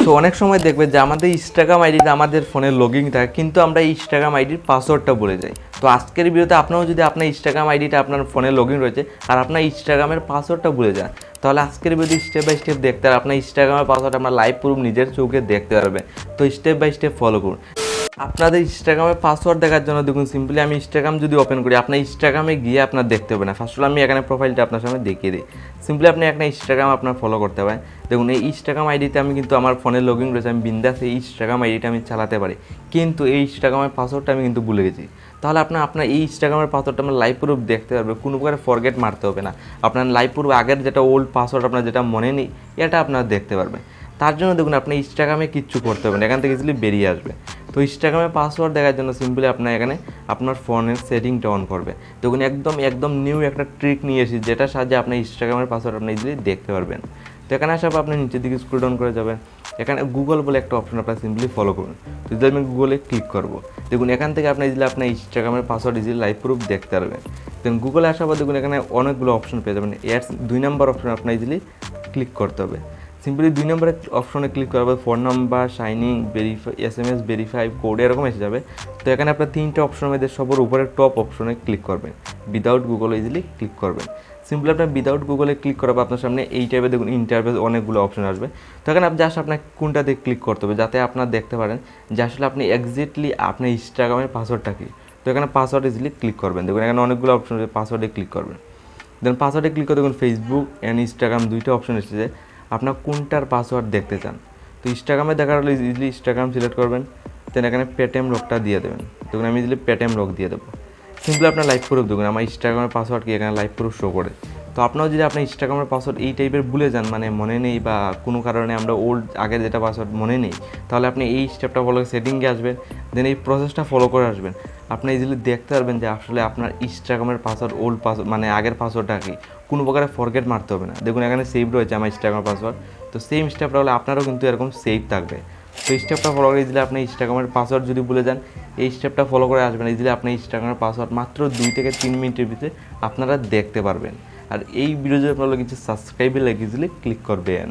So অনেক সময় দেখবে যে আমাদের ইনস্টাগ্রাম আইডিতে আমাদের ফোনে লগইন থাকে, কিন্তু আমরা এই ইনস্টাগ্রাম আইডির পাসওয়ার্ডটা ভুলে যাই। তো আজকের ভিডিওতে আপনারাও যদি আপনার ইনস্টাগ্রাম আইডিটা আপনার ফোনে লগইন রয়েছে আর আপনার ইনস্টাগ্রামের পাসওয়ার্ডটা ভুলে যান, তাহলে আজকের ভিডিও স্টেপ বাই স্টেপ দেখতে আর আপনার ইনস্টাগ্রামের পাসওয়ার্ড আপনার লাইভ প্রুফ নিজের চোখে দেখতে পারবেন। তো স্টেপ বাই স্টেপ ফলো করুন। আপনাদের ইনস্টাগ্রামের পাসওয়ার্ড দেখার জন্য দেখুন, সিম্পলি আমি ইনস্টাগ্রাম যদি ওপেন করি, আপনার ইনস্টাগ্রামে গিয়ে আপনার দেখতে হবে না। ফার্স্ট অল আমি এখানে প্রোফাইলটা আপনার সামনে দেখিয়ে দিই। সিম্পলি আপনি একটা ইনস্টাগ্রাম আপনার ফলো করতে পারেন। দেখুন এই ইনস্টাগ্রাম আইডিতে আমি কিন্তু আমার ফোনে লগইন রয়েছে, আমি বিন্দাস এই ইনস্টাগ্রাম আইডিটা আমি চালাতে পারি, কিন্তু এই ইনস্টাগ্রামের পাসওয়ার্ডটা আমি কিন্তু ভুলে গেছি। তাহলে আপনার এই ইনস্টাগ্রামের পাসওয়ার্ডটা আপনার লাইভ প্রুফ দেখতে পারবে, কোনো প্রকার ফরগেট মারতে হবে না। আপনার লাইভ প্রুফ আগের যেটা ওল্ড পাসওয়ার্ড আপনার যেটা মনে নেই, এটা আপনারা দেখতে পারবেন। তার জন্য দেখুন আপনি ইনস্টাগ্রামে কিচ্ছু করতে হবে না, এখান থেকে ইজিলি বেরিয়ে আসবে। তো ইনস্টাগ্রামের পাসওয়ার্ড দেখার জন্য সিম্পলি আপনার এখানে আপনার ফোনের সেটিংটা অন করবে। দেখুন একদম নিউ একটা ট্রিক নিয়ে এসেছি, যেটার সাহায্যে আপনার ইনস্টাগ্রামের পাসওয়ার্ড আপনি ইজিলি দেখতে পারবেন। তো এখানে আসার পর আপনি নিচের দিকে স্ক্রল ডাউন করে যাবেন, এখানে গুগল বলে একটা অপশন আপনার সিম্পলি ফলো করুন। তো যদি আমি গুগলে ক্লিক করবো, দেখুন এখান থেকে আপনি ইজিলি আপনার ইনস্টাগ্রামের পাসওয়ার্ড ইজিলি লাইভ প্রুফ দেখতে পারবেন। দেন গুগলে আসার পর দেখুন এখানে অনেকগুলো অপশন পেয়ে যাবেন। এর 2 নম্বর অপশন আপনার ইজিলি ক্লিক করতে হবে। সিম্পলি 2 নম্বরের অপশনে ক্লিক করার পর phone number, signing, verify, SMS, verify, code এরকম এসে যাবে। তো এখানে আপনার 3টে অপশনের মধ্যে সবার উপরে টপ অপশনে ক্লিক করবেন, উইদাউট গুগল ইজিলি ক্লিক করবেন। সিম্পলি আপনার উইদাউট গুগলে ক্লিক করার পর আপনার সামনে এই টাইপের দেখুন ইন্টারভিউ অনেকগুলো অপশন আসবে। তো এখানে আপনি জাস্ট আপনার কোনটাতে ক্লিক করতে হবে, যাতে আপনার দেখতে পারেন যে আসলে আপনি এক্স্যাক্টলি আপনার ইনস্টাগ্রামের পাসওয়ার্ডটা কী। তো এখানে পাসওয়ার্ড ইজিলি ক্লিক করবেন। দেখুন এখানে অনেকগুলো অপশন আছে, পাসওয়ার্ডে ক্লিক করবেন। দেন পাসওয়ার্ডে ক্লিক করে দেখুন ফেসবুক অ্যান্ড ইনস্টাগ্রাম 2টা অপশন এসেছে, আপনার কোনটার পাসওয়ার্ড দেখতে চান। তো ইনস্টাগ্রামে দেখার হলে ইজিলি ইনস্টাগ্রাম সিলেক্ট করবেন। দেন এখানে পেটিএম লকটা দিয়ে দেবেন। দেখুন আমি ইজিলি পেটিএম লক দিয়ে দেবো। সিম্পলি আপনার লাইভ প্রুফ দেখুন আমার ইনস্টাগ্রামের পাসওয়ার্ড কি এখানে লাইভ প্রুফ শো করে। তো আপনারাও যদি আপনার ইনস্টাগ্রামের পাসওয়ার্ড এই টাইপের ভুলে যান, মানে মনে নেই বা কোনো কারণে আমরা ওল্ড আগের যেটা পাসওয়ার্ড মনে নেই, তাহলে আপনি এই স্টেপটা ফলো করে সেটিংয়ে আসবেন। দেন এই প্রসেসটা ফলো করে আসবেন। আপনি ইজিলি দেখতে পারবেন যে আসলে আপনার ইনস্টাগ্রামের পাসওয়ার্ড ওল্ড পাসওয়ার্ড মানে আগের পাসওয়ার্ডটা কি, কোনো প্রকারে ফরগেট মারতে হবে না। দেখুন এখানে সেভ রয়েছে আমার ইনস্টাগ্রামের পাসওয়ার্ড। তো সেম স্টেপটা হলে আপনারও কিন্তু এরকম সেভ থাকবে। তো স্টেপটা ফলো করে ইজিলি আপনি ইনস্টাগ্রামের পাসওয়ার্ড যদি ভুলে যান, এই স্টেপটা ফলো করে আসবেন, ইজিলি আপনি ইনস্টাগ্রামের পাসওয়ার্ড মাত্র 2 থেকে 3 মিনিটের ভিতরে আপনারা দেখতে পারবেন। আর এই ভিডিও যদি আপনার কিছু সাবস্ক্রাইবে লাগে ইজিলি ক্লিক করবেন।